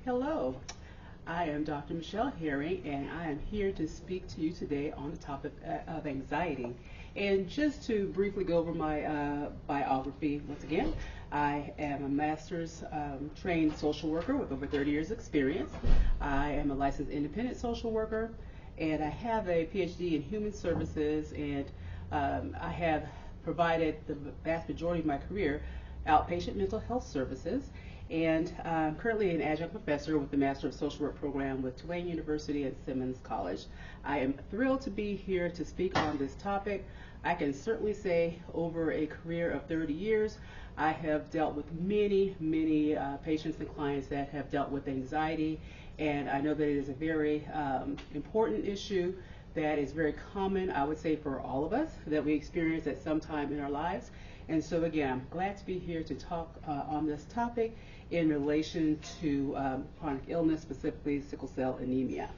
Hello, I am Dr. Michell Herring, and I am here to speak to you today on the topic of anxiety. And just to briefly go over my biography once again, I am a master's trained social worker with over 30 years experience. I am a licensed independent social worker, and I have a PhD in human services, and I have provided the vast majority of my career outpatient mental health services, and I'm currently an adjunct professor with the Master of Social Work program with Tulane University and Simmons College. I am thrilled to be here to speak on this topic. I can certainly say over a career of 30 years, I have dealt with many patients and clients that have dealt with anxiety, and I know that it is a very important issue that is very common, I would say, for all of us that we experience at some time in our lives. And so again, I'm glad to be here to talk on this topic in relation to chronic illness, specifically sickle cell anemia.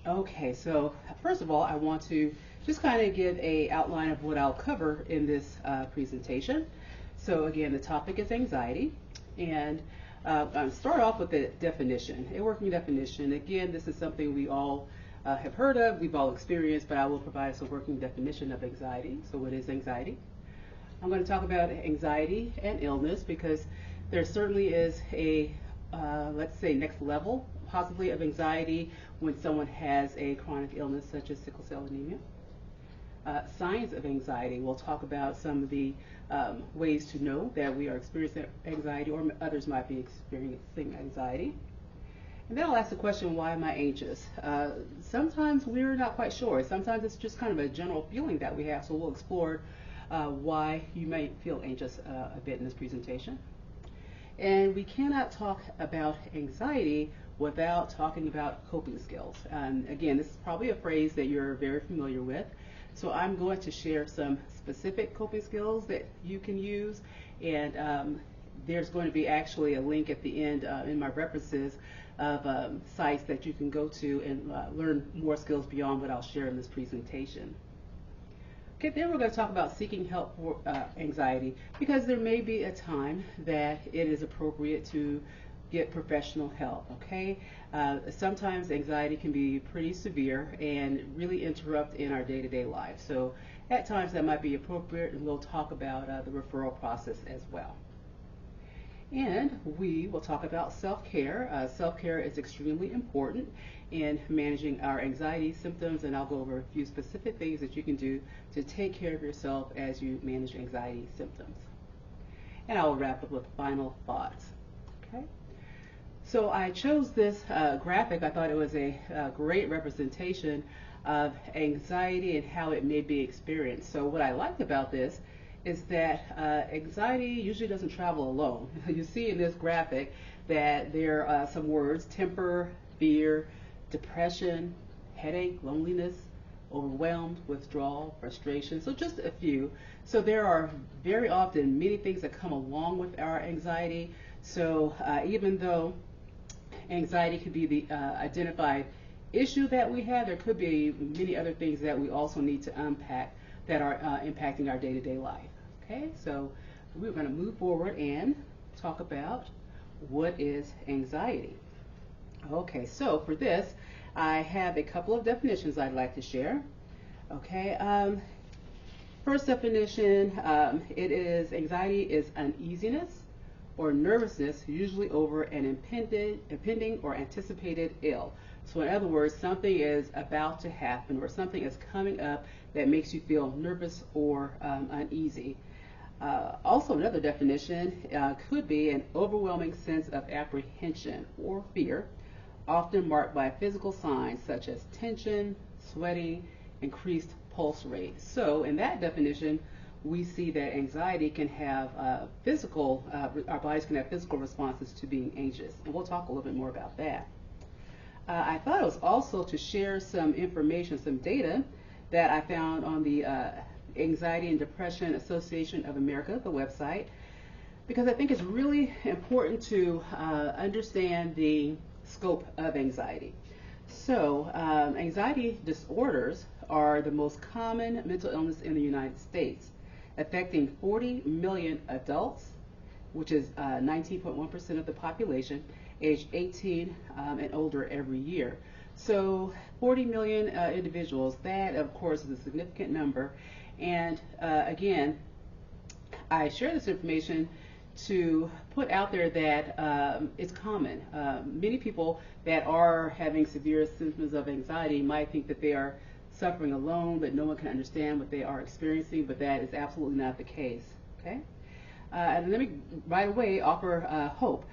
Okay, so first of all, I want to just kind of give an outline of what I'll cover in this presentation. So again, the topic is anxiety, and I'll start off with the definition, a working definition. Again, this is something we all have heard of, we've all experienced, but I will provide us a working definition of anxiety. So what is anxiety? I'm going to talk about anxiety and illness because there certainly is a, let's say, next level possibly of anxiety when someone has a chronic illness such as sickle cell anemia. Signs of anxiety, we'll talk about some of the ways to know that we are experiencing anxiety or others might be experiencing anxiety. And then I'll ask the question, why am I anxious? Sometimes we're not quite sure. Sometimes it's just kind of a general feeling that we have, so we'll explore why you might feel anxious a bit in this presentation. And we cannot talk about anxiety without talking about coping skills. Again, this is probably a phrase that you're very familiar with. So I'm going to share some specific coping skills that you can use, and there's going to be actually a link at the end in my references of sites that you can go to and learn more skills beyond what I'll share in this presentation. Okay, then we're going to talk about seeking help for anxiety, because there may be a time that it is appropriate to get professional help, okay? Sometimes anxiety can be pretty severe and really interrupt in our day-to-day life. So at times that might be appropriate, and we'll talk about the referral process as well. And we will talk about self-care. Self-care is extremely important in managing our anxiety symptoms, and I'll go over a few specific things that you can do to take care of yourself as you manage anxiety symptoms. And I will wrap up with final thoughts. Okay. So I chose this graphic. I thought it was a great representation of anxiety and how it may be experienced. So what I liked about this is that anxiety usually doesn't travel alone. You see in this graphic that there are some words: temper, fear, depression, headache, loneliness, overwhelmed, withdrawal, frustration. So just a few. So there are very often many things that come along with our anxiety. So even though anxiety could be the identified issue that we have, there could be many other things that we also need to unpack that are impacting our day-to-day life. Okay, so we're going to move forward and talk about what is anxiety. Okay, so for this, I have a couple of definitions I'd like to share. Okay, first definition, anxiety is uneasiness or nervousness, usually over an impending or anticipated ill. So in other words, something is about to happen or something is coming up that makes you feel nervous or uneasy. Also, another definition could be an overwhelming sense of apprehension or fear, often marked by physical signs such as tension, sweating, increased pulse rate. So in that definition, we see that anxiety can have our bodies can have physical responses to being anxious. And we'll talk a little bit more about that. I thought it was also to share some information, some data that I found on the Anxiety and Depression Association of America, the website, because I think it's really important to understand the scope of anxiety. So anxiety disorders are the most common mental illness in the United States, affecting 40 million adults, which is 19.1% of the population, aged 18 and older every year. So 40 million individuals, that of course is a significant number. And again, I share this information to put out there that it's common. Many people that are having severe symptoms of anxiety might think that they are suffering alone, that no one can understand what they are experiencing, but that is absolutely not the case. Okay? And let me right away offer hope.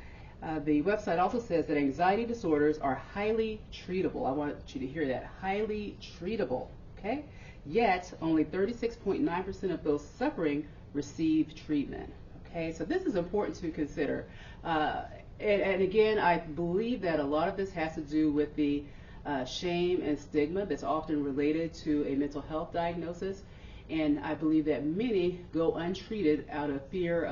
The website also says that anxiety disorders are highly treatable. I want you to hear that, highly treatable. Okay? Yet, only 36.9% of those suffering receive treatment. Okay, so this is important to consider. And again, I believe that a lot of this has to do with the shame and stigma that's often related to a mental health diagnosis. And I believe that many go untreated out of fear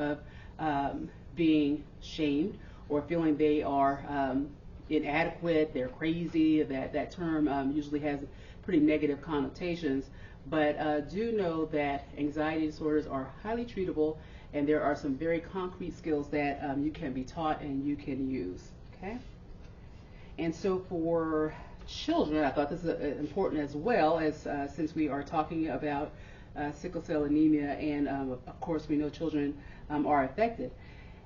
of being shamed or feeling they are inadequate, they're crazy. That term usually has pretty negative connotations. But do know that anxiety disorders are highly treatable, and there are some very concrete skills that you can be taught and you can use. Okay? And so for children, I thought this is important as well, as since we are talking about sickle cell anemia, and of course we know children are affected.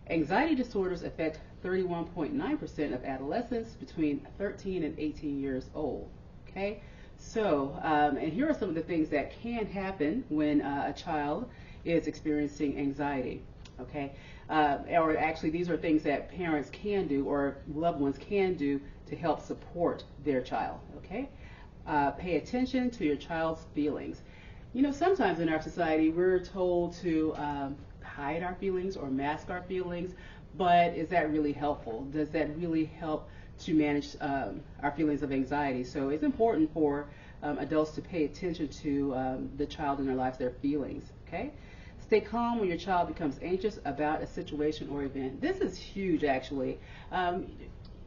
Anxiety disorders affect 31.9% of adolescents between 13 and 18 years old. Okay? So, and here are some of the things that can happen when a child is experiencing anxiety, okay? Or actually, these are things that parents can do or loved ones can do to help support their child, okay? Pay attention to your child's feelings. You know, sometimes in our society, we're told to hide our feelings or mask our feelings, but is that really helpful? Does that really help to manage our feelings of anxiety? So it's important for adults to pay attention to the child in their lives, their feelings, okay? Stay calm when your child becomes anxious about a situation or event. This is huge, actually.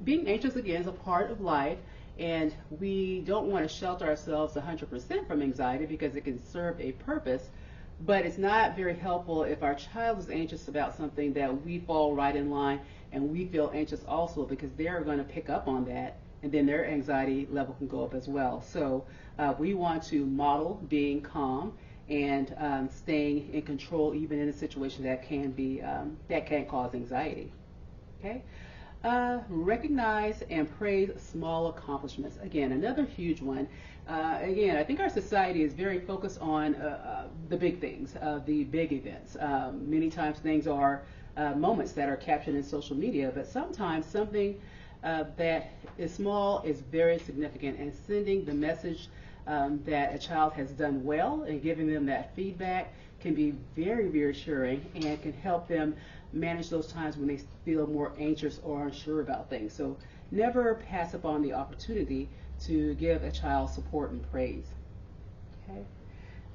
Being anxious, again, is a part of life, and we don't want to shelter ourselves 100% from anxiety because it can serve a purpose, but it's not very helpful if our child is anxious about something that we fall right in line and we feel anxious also, because they're going to pick up on that, and then their anxiety level can go up as well. So we want to model being calm and staying in control even in a situation that can be that can cause anxiety. Okay. Recognize and praise small accomplishments. Again, another huge one. Again, I think our society is very focused on the big things, the big events. Many times things are moments that are captured in social media, but sometimes something that is small is very significant, and sending the message that a child has done well and giving them that feedback can be very reassuring and can help them manage those times when they feel more anxious or unsure about things. So never pass up on the opportunity to give a child support and praise. Okay.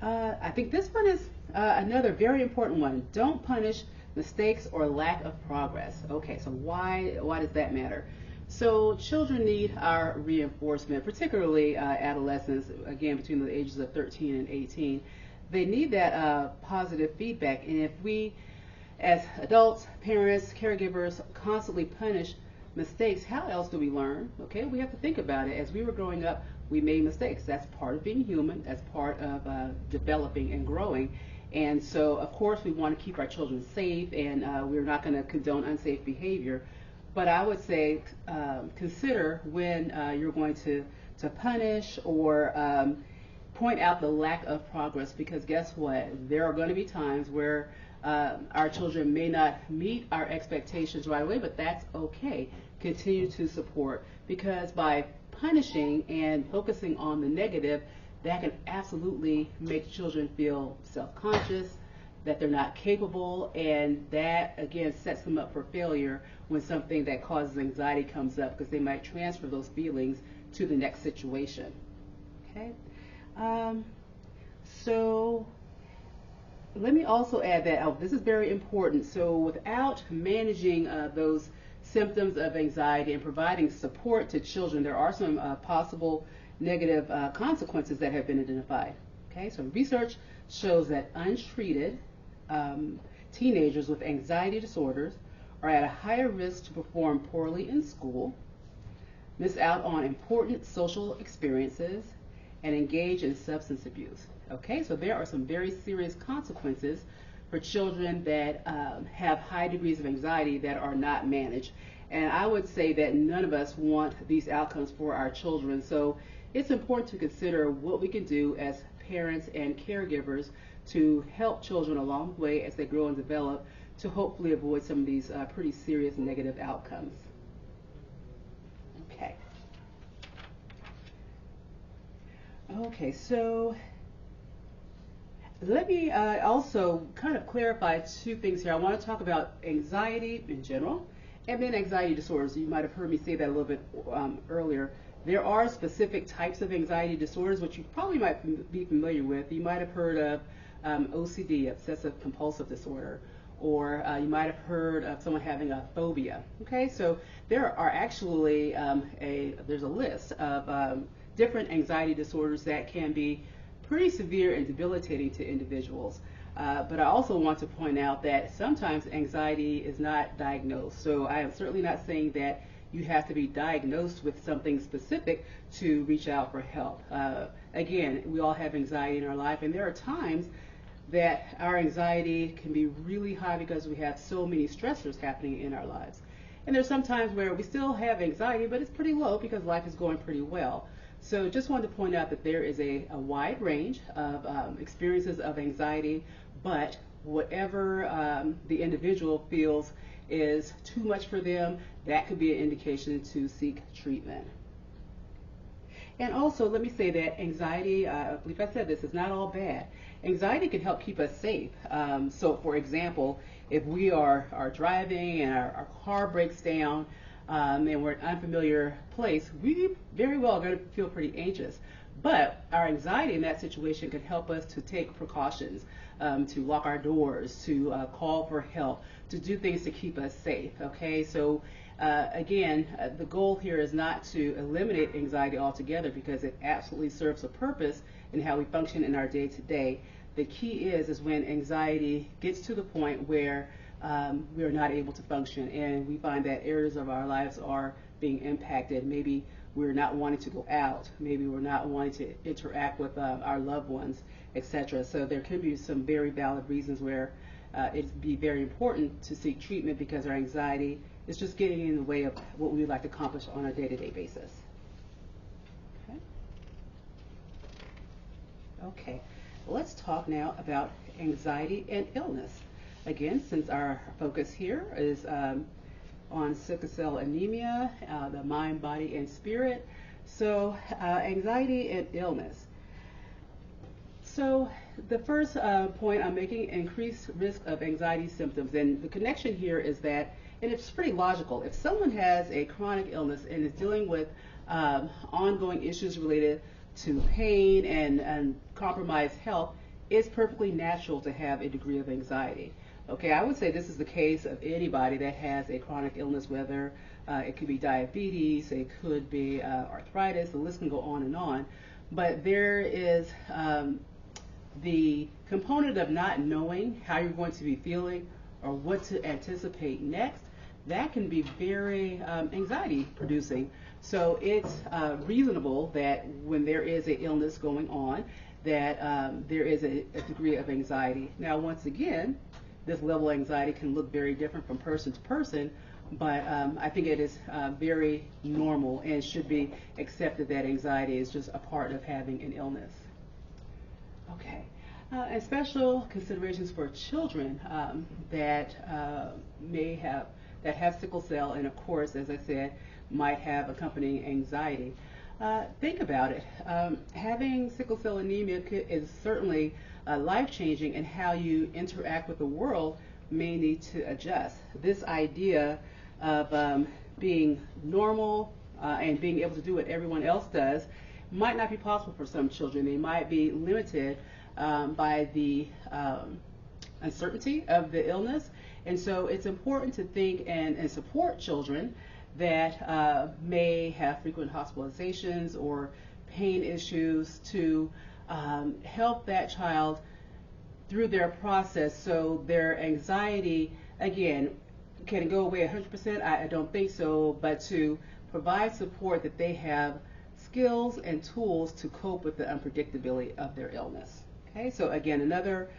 I think this one is another very important one. Don't punish mistakes or lack of progress. Okay, so why does that matter? So children need our reinforcement, particularly adolescents, again, between the ages of 13 and 18. They need that positive feedback. And if we, as adults, parents, caregivers, constantly punish mistakes, how else do we learn? Okay, we have to think about it. As we were growing up, we made mistakes. That's part of being human. That's part of developing and growing. And so, of course, we want to keep our children safe, and we're not going to condone unsafe behavior. But I would say consider when you're going to punish or point out the lack of progress, because guess what? There are going to be times where our children may not meet our expectations right away, but that's okay. Continue to support, because by punishing and focusing on the negative, that can absolutely make children feel self-conscious, that they're not capable, and that again sets them up for failure when something that causes anxiety comes up, because they might transfer those feelings to the next situation. Okay, so let me also add that this is very important. So without managing those symptoms of anxiety and providing support to children, there are some possible negative consequences that have been identified. Okay, so research shows that untreated teenagers with anxiety disorders are at a higher risk to perform poorly in school, miss out on important social experiences, and engage in substance abuse. Okay, so there are some very serious consequences for children that have high degrees of anxiety that are not managed. And I would say that none of us want these outcomes for our children. So it's important to consider what we can do as parents and caregivers to help children along the way as they grow and develop to hopefully avoid some of these pretty serious negative outcomes. Okay. Okay, so let me also kind of clarify two things here. I want to talk about anxiety in general and then anxiety disorders. You might have heard me say that a little bit earlier. There are specific types of anxiety disorders which you probably might be familiar with. You might have heard of OCD, obsessive compulsive disorder, or you might have heard of someone having a phobia. Okay, so there are actually there's a list of different anxiety disorders that can be pretty severe and debilitating to individuals. But I also want to point out that sometimes anxiety is not diagnosed. So I am certainly not saying that you have to be diagnosed with something specific to reach out for help. Again, we all have anxiety in our life, and there are times that our anxiety can be really high because we have so many stressors happening in our lives. And there's some times where we still have anxiety, but it's pretty low because life is going pretty well. So just wanted to point out that there is a wide range of experiences of anxiety, but whatever the individual feels is too much for them, that could be an indication to seek treatment. And also, let me say that anxiety, I believe I said this, is not all bad. Anxiety can help keep us safe. So for example, if we are driving and our car breaks down, and we're in an unfamiliar place, we very well are going to feel pretty anxious. But our anxiety in that situation can help us to take precautions, to lock our doors, to call for help, to do things to keep us safe. Okay, so again, the goal here is not to eliminate anxiety altogether because it absolutely serves a purpose in how we function in our day-to-day. The key is when anxiety gets to the point where we are not able to function and we find that areas of our lives are being impacted. Maybe we're not wanting to go out, maybe we're not wanting to interact with our loved ones, etc. So there could be some very valid reasons where it'd be very important to seek treatment because our anxiety is just getting in the way of what we would like to accomplish on a day-to-day basis. Okay. Okay, let's talk now about anxiety and illness. Again, since our focus here is on sickle cell anemia, the mind, body, and spirit. So anxiety and illness. So the first point I'm making, increased risk of anxiety symptoms. And the connection here is that, and it's pretty logical, if someone has a chronic illness and is dealing with ongoing issues related to pain and compromised health, it's perfectly natural to have a degree of anxiety. Okay, I would say this is the case of anybody that has a chronic illness, whether it could be diabetes, it could be arthritis, the list can go on and on. But there is the component of not knowing how you're going to be feeling or what to anticipate next. That can be very anxiety producing. So it's reasonable that when there is an illness going on, that there is a degree of anxiety. Now, once again, this level of anxiety can look very different from person to person, but I think it is very normal and should be accepted that anxiety is just a part of having an illness. Okay, and special considerations for children that have sickle cell, and of course, as I said, might have accompanying anxiety. Think about it. Having sickle cell anemia is certainly life-changing, and how you interact with the world may need to adjust. This idea of being normal and being able to do what everyone else does might not be possible for some children. They might be limited by the uncertainty of the illness, and so it's important to think and support children that may have frequent hospitalizations or pain issues to help that child through their process. So their anxiety, again, can it go away 100%? I don't think so, but to provide support that they have skills and tools to cope with the unpredictability of their illness. Okay, so again, another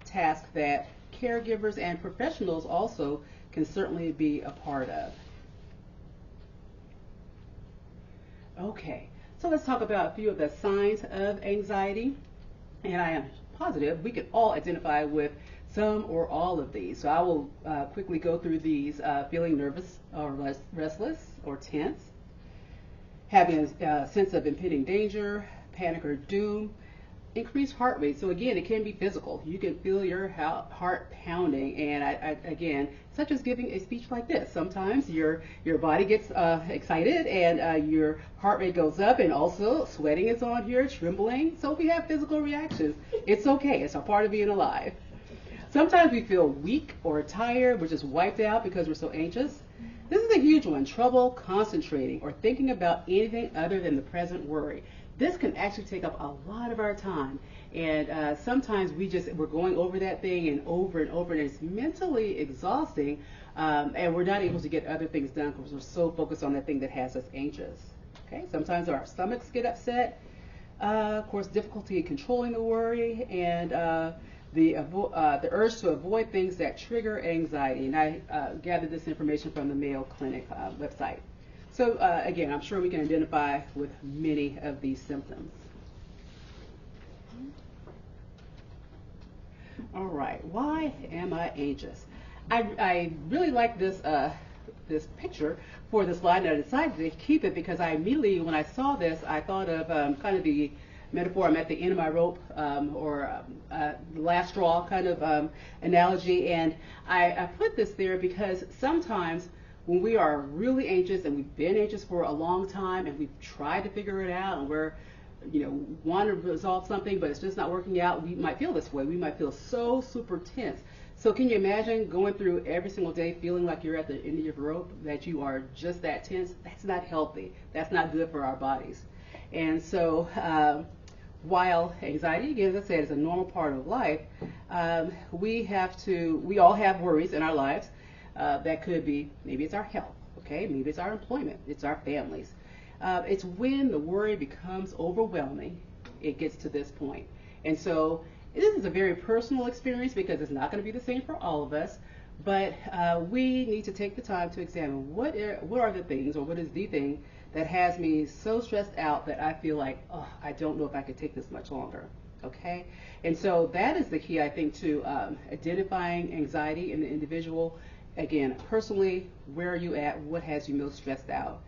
task that caregivers and professionals also can certainly be a part of. Okay, so let's talk about a few of the signs of anxiety, and I am positive we can all identify with some or all of these. So I will quickly go through these. Feeling nervous or restless or tense, having a sense of impending danger, panic or doom, increased heart rate. So again, it can be physical. You can feel your heart pounding, and again, such as giving a speech like this. Sometimes your body gets excited and your heart rate goes up, and also sweating is on here, trembling. So if we have physical reactions, it's okay. It's a part of being alive. Sometimes we feel weak or tired. We're just wiped out because we're so anxious. This is a huge one. Trouble concentrating or thinking about anything other than the present worry. This can actually take up a lot of our time, and sometimes we're going over that thing and over, and it's mentally exhausting, and we're not able to get other things done because we're so focused on that thing that has us anxious. Okay, sometimes our stomachs get upset. Of course, difficulty in controlling the worry, and the urge to avoid things that trigger anxiety. And I gathered this information from the Mayo Clinic website. So again, I'm sure we can identify with many of these symptoms. All right, why am I anxious? I really like this this picture for the slide, and I decided to keep it because I immediately, when I saw this, I thought of kind of the metaphor, I'm at the end of my rope, or the last straw kind of analogy, and I put this there because sometimes when we are really anxious and we've been anxious for a long time and we've tried to figure it out and we're, want to resolve something, but it's just not working out, we might feel this way. We might feel so super tense. So can you imagine going through every single day feeling like you're at the end of your rope, that you are just that tense? That's not healthy. That's not good for our bodies. And so while anxiety, again, as I said, is a normal part of life, we all have worries in our lives. That could be, maybe it's our health, okay? Maybe it's our employment, it's our families. It's when the worry becomes overwhelming, it gets to this point. And so this is a very personal experience because it's not going to be the same for all of us, but we need to take the time to examine what are the things, or what is the thing that has me so stressed out that I feel like, oh, I don't know if I could take this much longer. Okay, and so that is the key, I think, to identifying anxiety in the individual. Again, personally, where are you at? What has you most stressed out?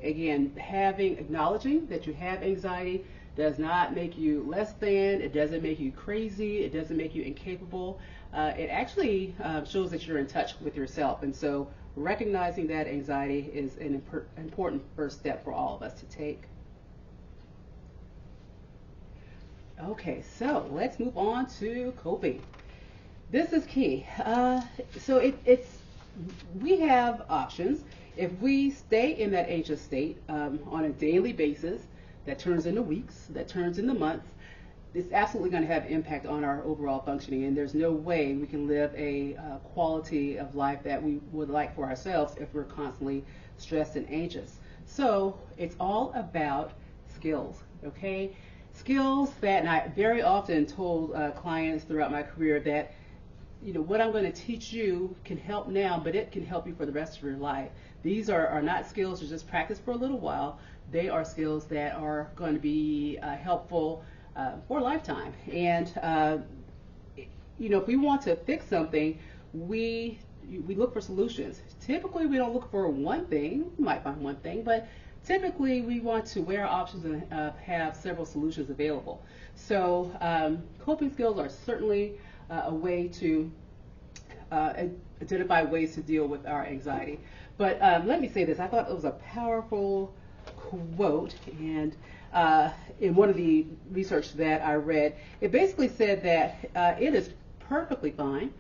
Again, acknowledging that you have anxiety does not make you less than. It doesn't make you crazy. It doesn't make you incapable. It actually shows that you're in touch with yourself. And so recognizing that anxiety is an important first step for all of us to take. Okay, so let's move on to coping. This is key. So we have options. If we stay in that anxious state on a daily basis, that turns into weeks, that turns into months, it's absolutely going to have impact on our overall functioning, and there's no way we can live a quality of life that we would like for ourselves if we're constantly stressed and anxious. So it's all about skills, okay? Skills that, and I very often told clients throughout my career that, what I'm going to teach you can help now, but it can help you for the rest of your life. These are not skills to just practice for a little while. They are skills that are going to be helpful for a lifetime. And, if we want to fix something, we look for solutions. Typically, we don't look for one thing. We might find one thing, but typically we want to weigh our options and have several solutions available. So coping skills are certainly a way to identify ways to deal with our anxiety. But let me say this. I thought it was a powerful quote, and in one of the research that I read, it basically said that it is perfectly fine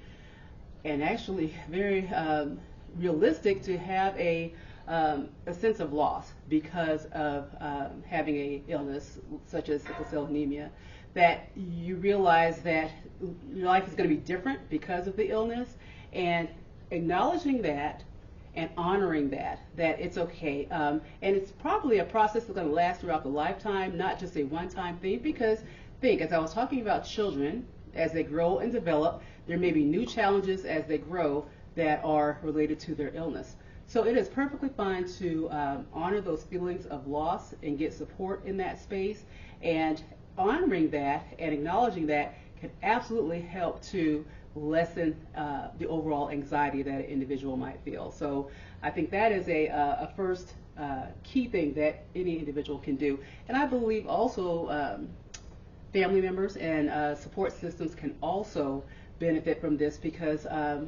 and actually very realistic to have a sense of loss because of having a illness such as sickle cell anemia. that you realize that your life is going to be different because of the illness, and acknowledging that and honoring that it's okay. And it's probably a process that's going to last throughout the lifetime, not just a one-time thing, because think, as I was talking about children, as they grow and develop, there may be new challenges as they grow that are related to their illness. So it is perfectly fine to honor those feelings of loss and get support in that space, and honoring that and acknowledging that can absolutely help to lessen the overall anxiety that an individual might feel. So I think that is a first key thing that any individual can do. And I believe also family members and support systems can also benefit from this, because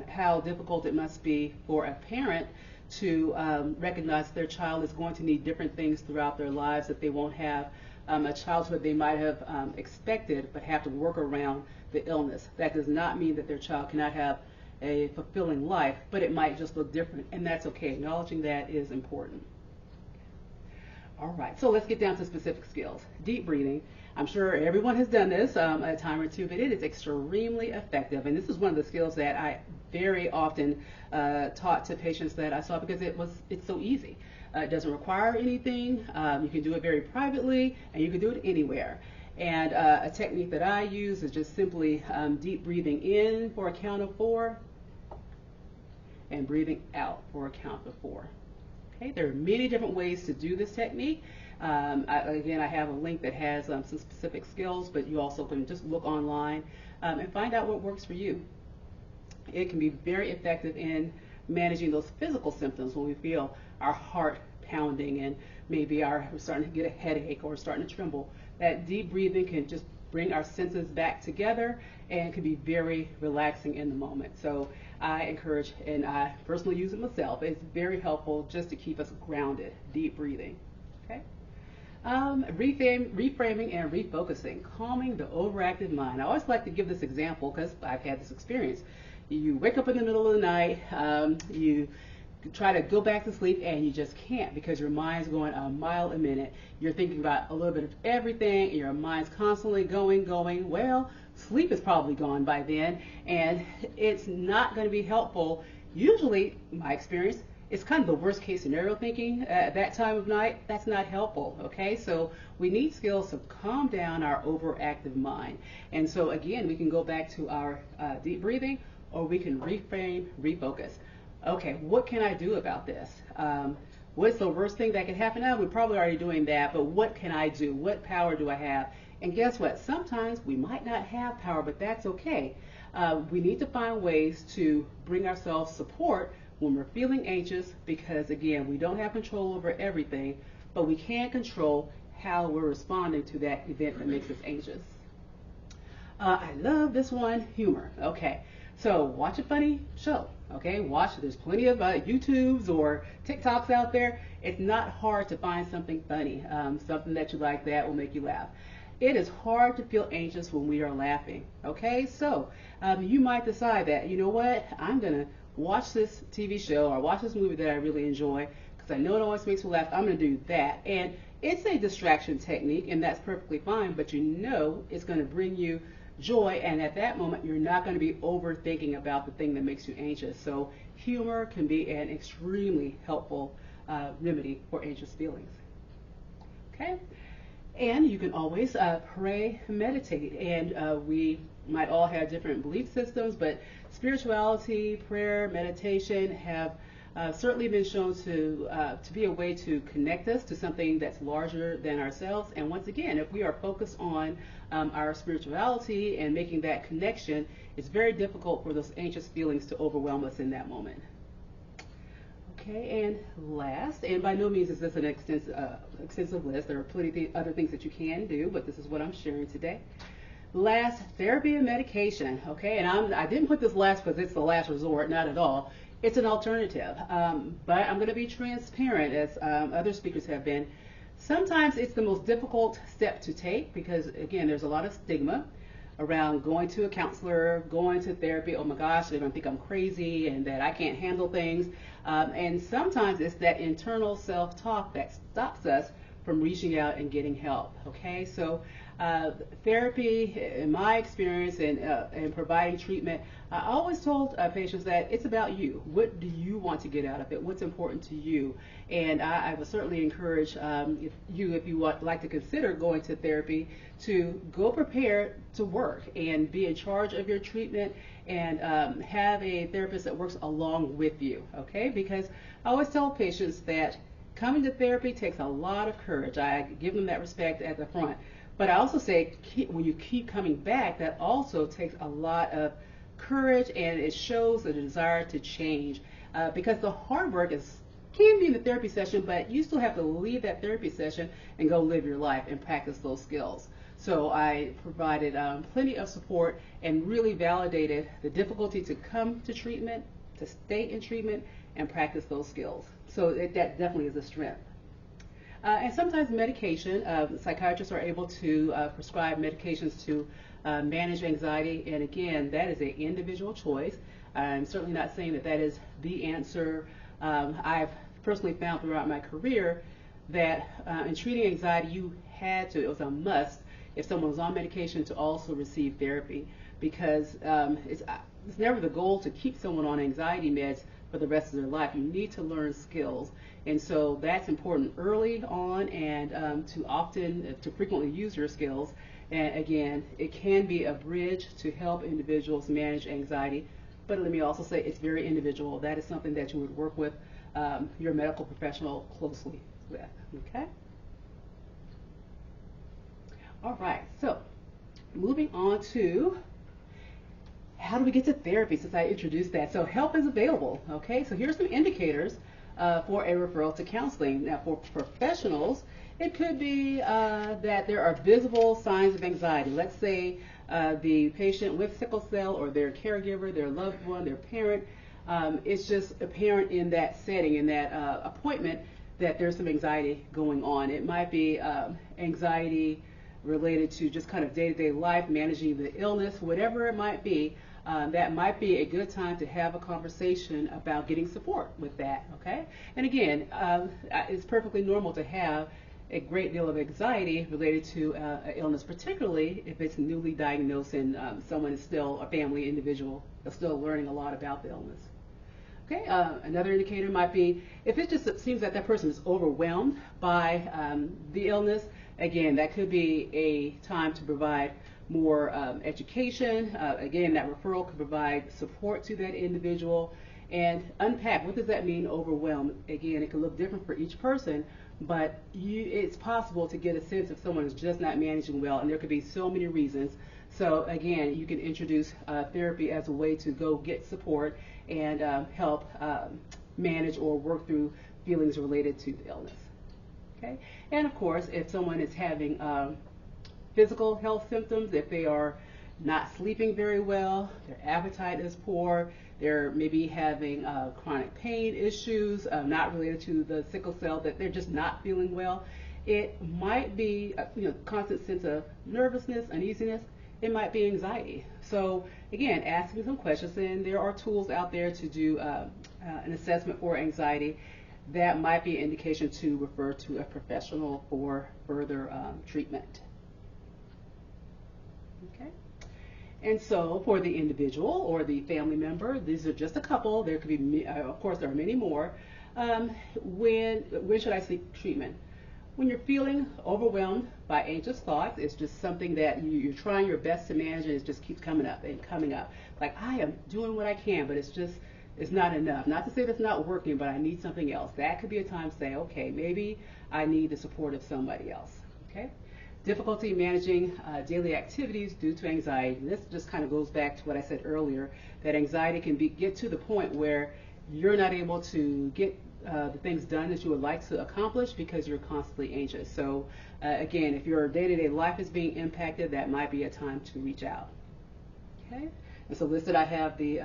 how difficult it must be for a parent to recognize their child is going to need different things throughout their lives, that they won't have a childhood they might have expected, but have to work around the illness. That does not mean that their child cannot have a fulfilling life, but it might just look different, and that's okay. Acknowledging that is important. All right, so let's get down to specific skills. Deep breathing. I'm sure everyone has done this a time or two, but it is extremely effective, and this is one of the skills that I very often taught to patients that I saw, because it's so easy. It doesn't require anything. You can do it very privately, and you can do it anywhere. And a technique that I use is just simply deep breathing in for a count of 4 and breathing out for a count of 4. Okay, there are many different ways to do this technique. Again, I have a link that has some specific skills, but you also can just look online and find out what works for you. It can be very effective in managing those physical symptoms when we feel our heart pounding and maybe we're starting to get a headache or starting to tremble. That deep breathing can just bring our senses back together and can be very relaxing in the moment. So I encourage, and I personally use it myself, it's very helpful just to keep us grounded, deep breathing. Okay. Reframing and refocusing, calming the overactive mind. I always like to give this example because I've had this experience. You wake up in the middle of the night, you try to go back to sleep, and you just can't, because your mind's going a mile a minute. You're thinking about a little bit of everything, and your mind's constantly going. Well, sleep is probably gone by then, and it's not going to be helpful. Usually, my experience, it's kind of the worst case scenario thinking at that time of night. That's not helpful, okay? So we need skills to calm down our overactive mind. And so again, we can go back to our deep breathing, or we can reframe, refocus. Okay, what can I do about this? What's the worst thing that can happen? Now, we're probably already doing that, but what can I do? What power do I have? And guess what? Sometimes we might not have power, but that's okay. We need to find ways to bring ourselves support when we're feeling anxious, because again, we don't have control over everything, but we can control how we're responding to that event that makes us anxious. I love this one, humor. Okay, so watch a funny show. Okay, there's plenty of YouTubes or TikToks out there. It's not hard to find something funny, something that you like that will make you laugh. It is hard to feel anxious when we are laughing. Okay, so you might decide that, you know what, I'm going to watch this TV show or watch this movie that I really enjoy because I know it always makes me laugh. I'm going to do that. And it's a distraction technique, and that's perfectly fine, but you know it's going to bring you joy, and at that moment you're not going to be overthinking about the thing that makes you anxious. So humor can be an extremely helpful remedy for anxious feelings. Okay, and you can always pray, meditate, and we might all have different belief systems, but spirituality, prayer, meditation have certainly been shown to be a way to connect us to something that's larger than ourselves. And once again, if we are focused on our spirituality and making that connection, it's very difficult for those anxious feelings to overwhelm us in that moment. Okay, and last, and by no means is this an extensive list. There are plenty of other things that you can do, but this is what I'm sharing today. Last, therapy and medication. Okay, and I didn't put this last because it's the last resort, not at all. It's an alternative, but I'm going to be transparent, as other speakers have been. Sometimes it's the most difficult step to take because, again, there's a lot of stigma around going to a counselor, going to therapy. Oh my gosh, they're going to think I'm crazy and that I can't handle things. And sometimes it's that internal self-talk that stops us from reaching out and getting help. Okay, so Therapy, in my experience in providing treatment, I always told patients that it's about you. What do you want to get out of it? What's important to you? And I would certainly encourage if you would like to consider going to therapy, to go prepared to work and be in charge of your treatment, and have a therapist that works along with you, okay? Because I always tell patients that coming to therapy takes a lot of courage. I give them that respect at the front. But I also say when you keep coming back, that also takes a lot of courage, and it shows a desire to change. Because the hard work can be in the therapy session, but you still have to leave that therapy session and go live your life and practice those skills. So I provided plenty of support and really validated the difficulty to come to treatment, to stay in treatment, and practice those skills. So that definitely is a strength. And sometimes medication, psychiatrists are able to prescribe medications to manage anxiety, and again, that is an individual choice. I'm certainly not saying that that is the answer. I've personally found throughout my career that in treating anxiety, it was a must if someone was on medication to also receive therapy, because it's never the goal to keep someone on anxiety meds for the rest of their life. You need to learn skills, and so that's important early on, and to frequently use your skills. And again, it can be a bridge to help individuals manage anxiety, but let me also say it's very individual. That is something that you would work with your medical professional closely with, okay? All right, so moving on to how do we get to therapy, since I introduced that. So help is available, okay? So here's some indicators for a referral to counseling. Now for professionals, it could be that there are visible signs of anxiety. Let's say the patient with sickle cell or their caregiver, their loved one, their parent, it's just apparent in that setting, in that appointment, that there's some anxiety going on. It might be anxiety related to just kind of day-to-day life, managing the illness, whatever it might be. That might be a good time to have a conversation about getting support with that, okay? And again, it's perfectly normal to have a great deal of anxiety related to an illness, particularly if it's newly diagnosed and someone is still a family individual, is still learning a lot about the illness. Okay, another indicator might be if it just seems that person is overwhelmed by the illness. Again, that could be a time to provide more education. Again, that referral could provide support to that individual and unpack what does that mean, overwhelmed. Again, it can look different for each person, but it's possible to get a sense if someone is just not managing well, and there could be so many reasons. So again, you can introduce therapy as a way to go get support and help manage or work through feelings related to the illness. Okay, and of course, if someone is having physical health symptoms, if they are not sleeping very well, their appetite is poor, they're maybe having chronic pain issues, not related to the sickle cell, that they're just not feeling well, it might be a constant sense of nervousness, uneasiness. It might be anxiety. So again, asking some questions, and there are tools out there to do an assessment for anxiety. That might be an indication to refer to a professional for further treatment. Okay. And so for the individual or the family member, these are just a couple. There could be, of course, there are many more. When should I seek treatment? When you're feeling overwhelmed by anxious thoughts, it's just something that you're trying your best to manage, and it just keeps coming up and coming up. Like, I am doing what I can, but it's not enough. Not to say that's not working, but I need something else. That could be a time to say, okay, maybe I need the support of somebody else. Okay. Difficulty managing daily activities due to anxiety. This just kind of goes back to what I said earlier, that anxiety can get to the point where you're not able to get the things done that you would like to accomplish because you're constantly anxious. So again, if your day-to-day life is being impacted, that might be a time to reach out. Okay. And so listed I have the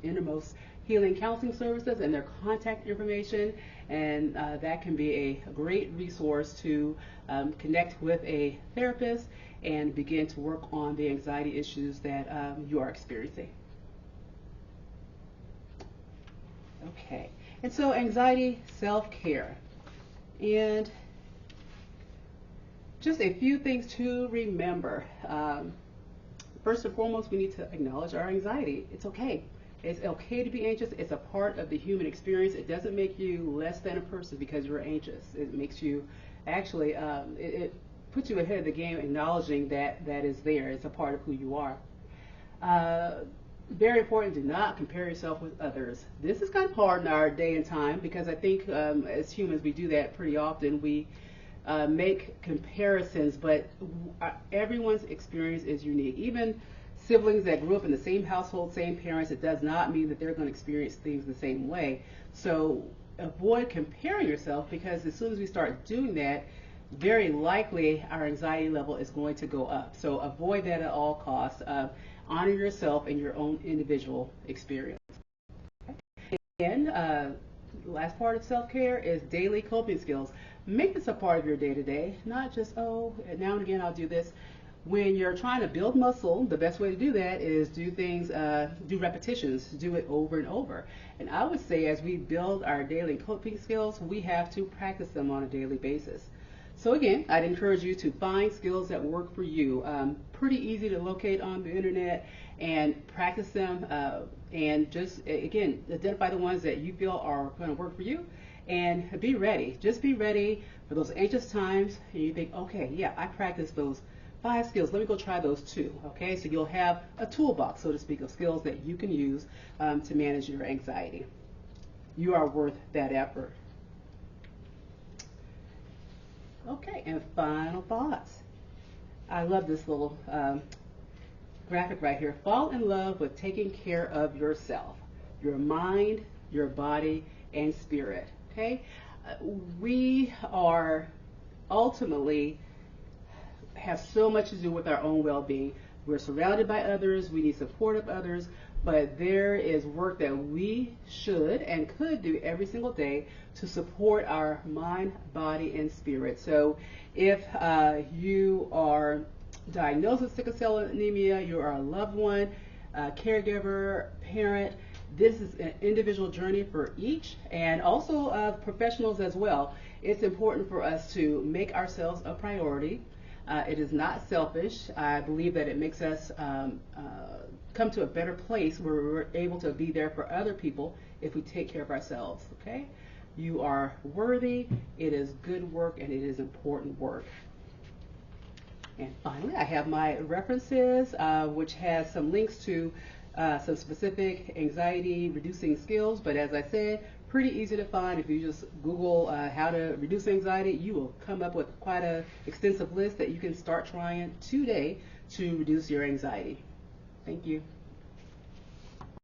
Innermost Healing Counseling Services and their contact information, and that can be a great resource to connect with a therapist and begin to work on the anxiety issues that you are experiencing. Okay, and so anxiety self-care. And just a few things to remember. First and foremost, we need to acknowledge our anxiety. It's okay. It's okay to be anxious. It's a part of the human experience. It doesn't make you less than a person because you're anxious. It makes you actually, it puts you ahead of the game acknowledging that that is there. It's a part of who you are. Very important, do not compare yourself with others. This is kind of hard in our day and time because I think as humans we do that pretty often. We make comparisons, but everyone's experience is unique. Even siblings that grew up in the same household, same parents, it does not mean that they're going to experience things the same way. So avoid comparing yourself, because as soon as we start doing that, very likely our anxiety level is going to go up. So avoid that at all costs. Honor yourself and your own individual experience. And last part of self-care is daily coping skills. Make this a part of your day-to-day, not just, oh, now and again I'll do this. When you're trying to build muscle, the best way to do that is do things, do repetitions, do it over and over. And I would say as we build our daily coping skills, we have to practice them on a daily basis. So again, I'd encourage you to find skills that work for you. Pretty easy to locate on the internet, and practice them, and just, again, identify the ones that you feel are going to work for you, and be ready. Just be ready for those anxious times, and you think, okay, yeah, I practiced those 5 skills. Let me go try those 2. Okay, so you'll have a toolbox, so to speak, of skills that you can use to manage your anxiety. You are worth that effort. Okay, and final thoughts. I love this little graphic right here. Fall in love with taking care of yourself, your mind, your body, and spirit. Okay, we are ultimately have so much to do with our own well-being. We're surrounded by others. We need support of others. But there is work that we should and could do every single day to support our mind, body, and spirit. So if you are diagnosed with sickle cell anemia, you are a loved one, a caregiver, parent, this is an individual journey for each, and also professionals as well. It's important for us to make ourselves a priority. It is not selfish. I believe that it makes us come to a better place where we're able to be there for other people if we take care of ourselves. Okay? You are worthy. It is good work, and it is important work. And finally, I have my references, which has some links to some specific anxiety reducing skills. But as I said, pretty easy to find. If you just Google how to reduce anxiety, you will come up with quite an extensive list that you can start trying today to reduce your anxiety. Thank you.